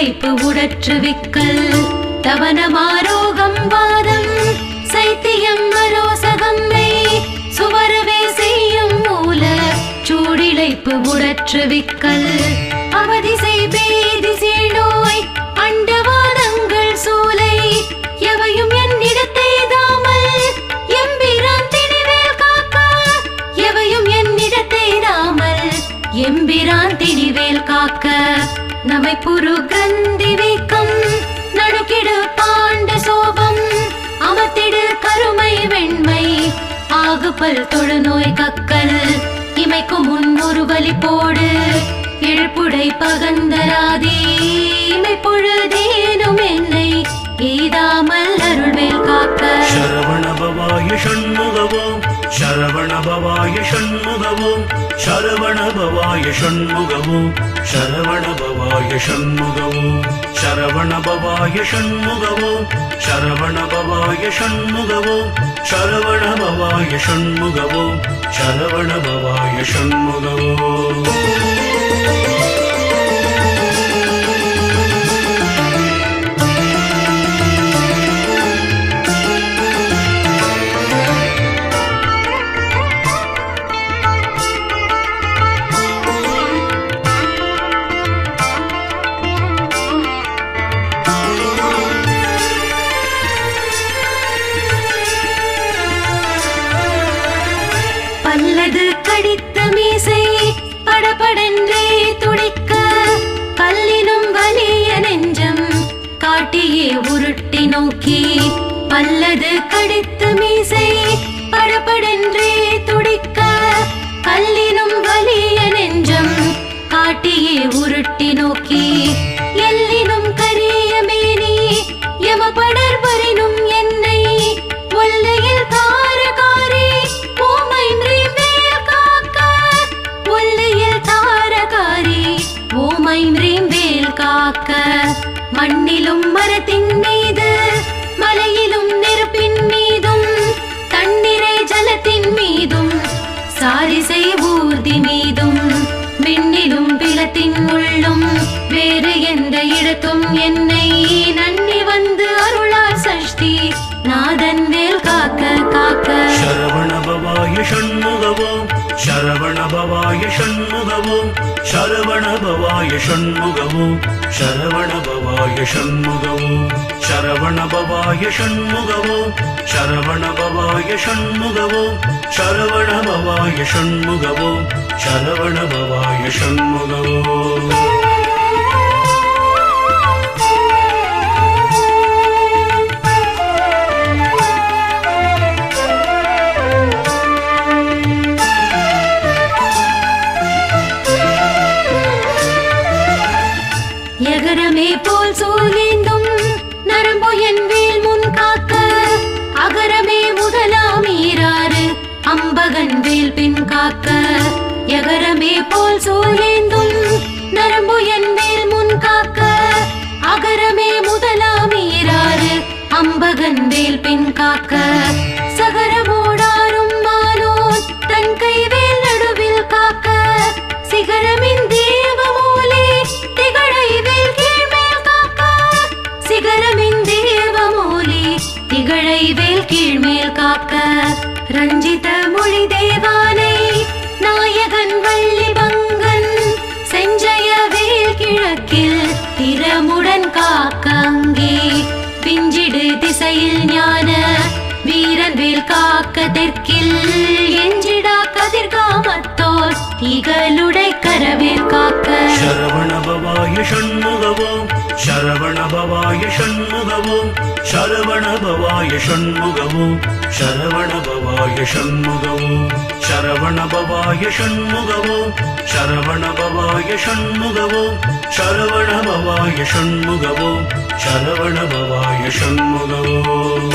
சூழிழைப்பு உடற்றுவிக்கல் தவனமாரோகம் வாதம் சைத்தியம் மரோசகம்மை சுவரவே செய்யும் மூல சூழிழைப்பு உடற்றுவிக்கல் அவதிசை பேதி சீழ்நோய் அண்டவாதங்கள் சூலை எவையும் என்னிடத்தை தாமல் எம்பிரான் திணிவேல் காக்க எவையும் என்னிடத்தை தாமல் எம்பிரான் திணிவேல் காக்க நமை புரு கந்தி வீக்கம் நடுக்கிடு பாண்ட சோபம் அமத்திடு கருமை வெண்மை ஆகுபல் தொழுநோய் கக்கல் இமைக்கும் முன்னொரு வலி போடு இழுப்புடை பகந்தராதி இமை பொழுதேனும் என்னை ஏதாமல் அருள்வேல் காக்க சரவண பவாய ஷண்முகவோம் சரவண பவாய ஷண்முகவோம் சரவண பவாய ஷண்முகவோம் சரவண பவாய ஷண்முகவோம் சரவண பவாய ஷண்முகவோம் சரவண பவாய ஷண்முகவோம் சரவண பவாய ஷண்முகவோம் சரவண பவாய ஷண்முகவோம் பல்லது கடித்த மீசை படபடென்றே துடிக்க கல்லினும் வலிய நெஞ்சம் காட்டியே உருட்டி நோக்கி பல்லது கடித்த மீசை படபடென்றே துடிக்க கல்லினும் வலிய நெஞ்சம் காட்டியே உருட்டி நோக்கி எல்லினும் கரிய மேனி யமபடர் வரினும் என்னை ஒல்லையில் தாரகாரி ஓமைன்றேன் வேல் காக்க ஒல்லையில் தாரகாரி ஓமைன்றேன் வேல் காக்க மண்ணிலும் மரத்தின் மீது மலையிலும் நெருப்பின் மீதும் தண்ணீரை ஜலத்தின் மீதும் சாரிசை ஊர்தி மீதும் விண்ணிலும் பிலத்தின் உள்ளும் வேறு எந்த இடத்தும் என்னை நன்னி வந்து அருளார் சஷ்டி நாதன் வேல் காக்க காக்க சரவண பவாய ஷண்முகவோம் சரவண பவாய ஷண்முகவோம் சரவண பவாய ஷண்முகவோம் சரவண பவாய ஷண்முகவோம் சரவண பவாய ஷண்முகவோம் சரவண பவாய ஷண்முகவோம் சரவண பவாய ஷண்முகவோம் சரவண பவாய ஷண்முகவோம் எகரமே போல் சூழ்ந்தேந்தும் நரம்பு என் வேல் முன் காக்க அகரமே முதலாம் ஈராறு அம்பகன் வேல் பின் காக்க எகரமே போல் சூழ்ந்தேந்தும் நரம்பு என் வேல் முன் காக்க அகரமே முதலாம் ஈராறு அம்பகன் வேல் பின் காக்க சகரமோடாரும் மானோன் தன் கைவேல் நடுவில் காக்க சிகரமின் தேவமூலே திகழை வேல் கீழ்மேல் காக்க சிகரமின் தேவமூலே திகழை வேல் கீழ்மேல் காக்க ரஞ்சித மொழி தேவானை நாயகன் வள்ளி பங்கன் செஞ்சய வேல் கிழக்கில் திறமுடன் காக்க அங்கே பிஞ்சிடு திசையில் ஞான வீரன் வேல் காக்க தெற்கில் எஞ்சிடா கதிர்காமத்தோர் திகழுடை கரவேல் காக்க சரவண பவாய ஷண்முகவோம் சரவண பவாய ஷண்முகவோம் சரவண பவாய ஷண்முகவோம் சரவண பவாய ஷண்முகவோம் சரவண பவாய ஷண்முகவோம் சரவண பவாய ஷண்முகவோம் சரவண பவாய ஷண்முகவோம் சரவண பவாய ஷண்முகவோம்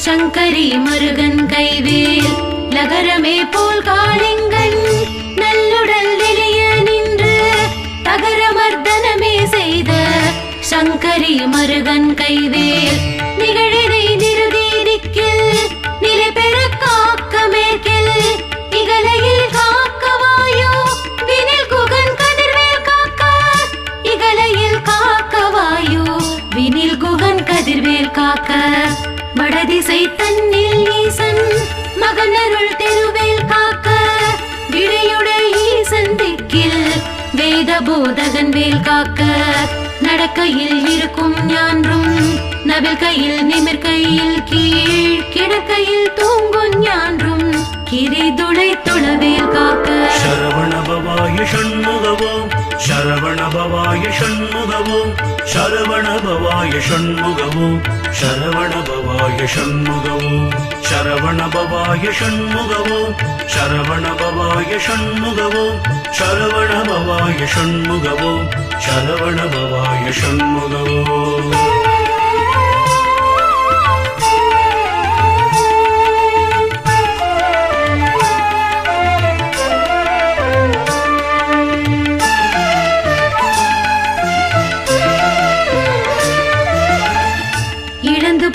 சங்கரி மருகன் கைவேல் லகரமே போல் காளிங்கன் நல்லுடல் எளிய நின்று தகர மர்தனமே செய்த சங்கரி மருகன் கைவேல் நிகழினை நிருதீதிக்கில் நிலை பெற காக்க மேற்கில் இகலையில் காக்க வாயோ வினில் குகன் கதிர்வேல் காக்க இகலையில் காக்க வாயோ வினில் குகன் கதிர்வேல் காக்க வடதிசை தன்னில் ஈசன் மகனருள் திருவேல் காக்க விடையுடைய ஈசன் திக்கில் வேத போதகன் வேல் காக்க நடக்கையில் இருக்கும் ஞான்றும் நவில் கையில் நிமிர் கையில் கீழ் கிடக்கையில் தூங்கும் ஞான்றும் கிரிதுளை துளவேல் காக்க சரவண பவாய ஷண்முகவோ சரவண பவாய ஷண்முகவோ சரவண பவாய ஷண்முகவோ சரவண பவாய ஷண்முகவோ சரவண பவாய ஷண்முகவோ சரவண பவாய ஷண்முகவோ சரவண பவாய ஷண்முகவோ சரவண பவாய ஷண்முகவோ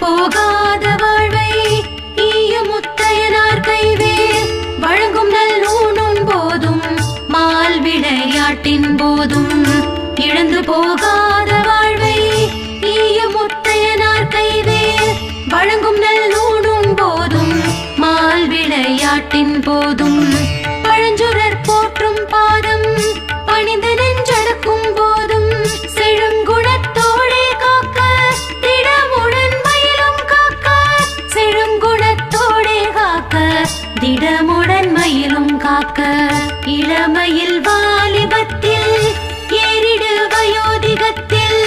போகாத வாழ்வை ஈயும் முத்தையனார் கைவேல் வழங்கும் நல்லூணும் போதும் மால் விளையாட்டின் போதும் இழந்து போகாத வாழ்வை ஈயும் முத்தையனார் கைவேல் வழங்கும் நல்லூணும் போதும் மால் விளையாட்டின் போதும் பழஞ்சுரர் போற்றும் பாதம் பணிந்து நெஞ்சடக்கும் போதும் செழுங்குணத்தோடே காக்க திடமுடன் மயிலும் காக்க செழுங்குணத்தோடே காக்க திடமுடன் மயிலும் காக்க இளமையில் வாலிபத்தில் ஏறிடு வயோதிகத்தில்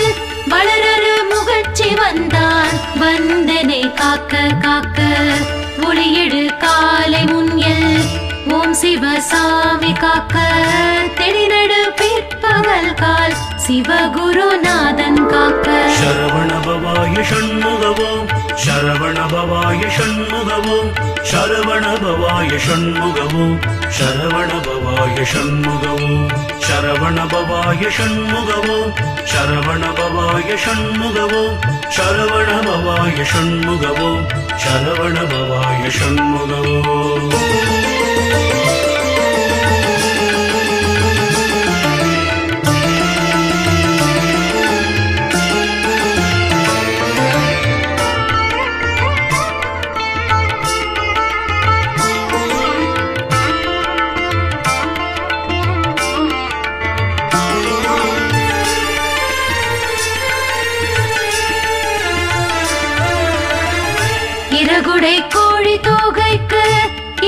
வளரரு முகர்ச்சி வந்தான் வந்தனை காக்க காக்க ஒளியெடு காலை முன்யல் ஓம் சிவசாமி காக்க தெளிநடு பிற்பகல் கால் சிவகுருநாதன் காக்க சரவண பவாய ஷண்முகவோ சரவண பவாய ஷண்முகவோ சரவண பவாய ஷண்முகவோ சரவண பவாய ஷண்முகவோ சரவண பவாய ஷண்முகவோ சரவண பவாய ஷண்முகவோ சரவண பவாய ஷண்முகவோ சரவண பவாய ஷண்முகவோ இறகுடை கோழி தோகைக்கு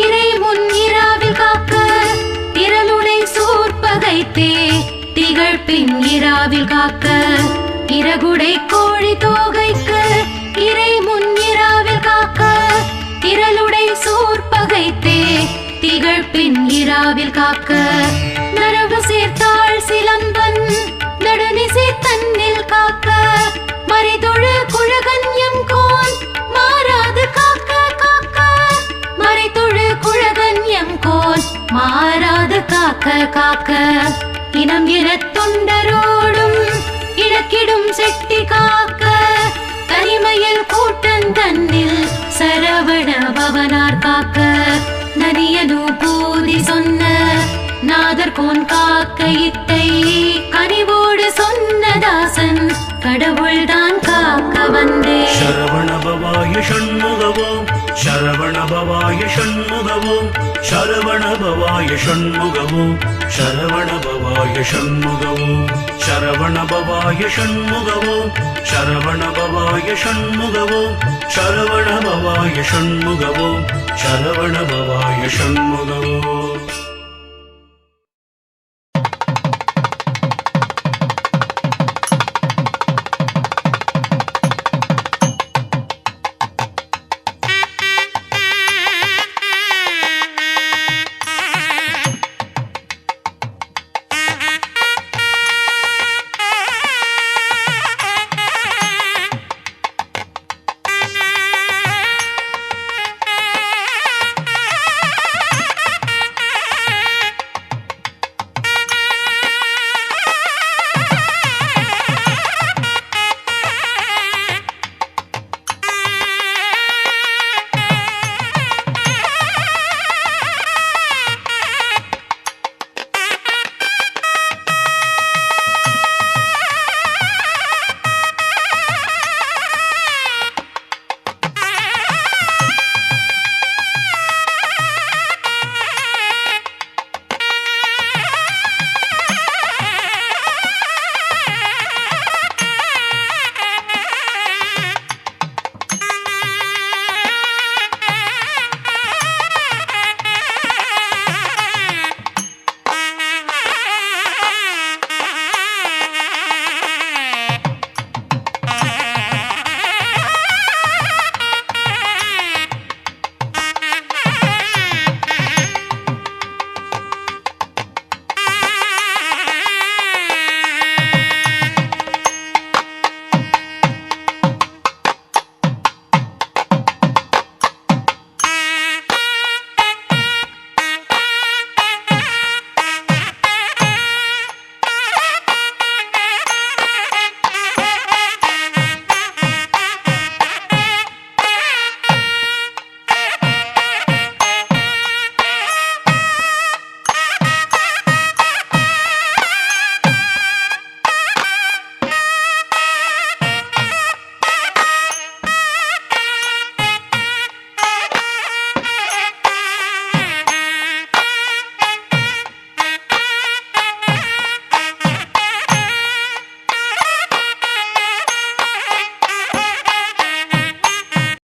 இறை முன் இராவில் காக்க திரளுடை சூர்பகைத்தே திகழ் பின் இராவில் காக்க இறகுடை கோழி தோகைக்கு இறை முன் இராவில் காக்க திரளுடை சூர்பகைத்தே திகழ் பின் இராவில் காக்க நரவு சேர்த்தாள் சிலம்பன் நடுநிசை தன்னில் காக்க மறைதொழு குழகன் எம் கோன் மாறாது காக்க காக்க மறைதொழு குழகன் எம் கோன் மாறாது காக்க காக்க இனம் இன தொண்டரோடும் இலக்கிடும் செட்டி காக்க தனிமையில் கூட்டன் தன்னில் சரவண பவனார் காக்க நனியனு பூதி சொன்ன நாதர்கோன் காக்க இத்தை கனிவோடு சொன்னதாசன் கடவுள்தான் காக்க வந்தே சரவண பவாய ஷண்முகவோ சரவண பவாய ஷண்முகவோ சரவண பவாய ஷண்முகவோ சரவண பவாய ஷண்முகவோ சரவண பவாய ஷண்முகவோ சரவண பவாய ஷண்முகவோ சரவண பவாய ஷண்முகவோ சரவண பவாய ஷண்முகவோ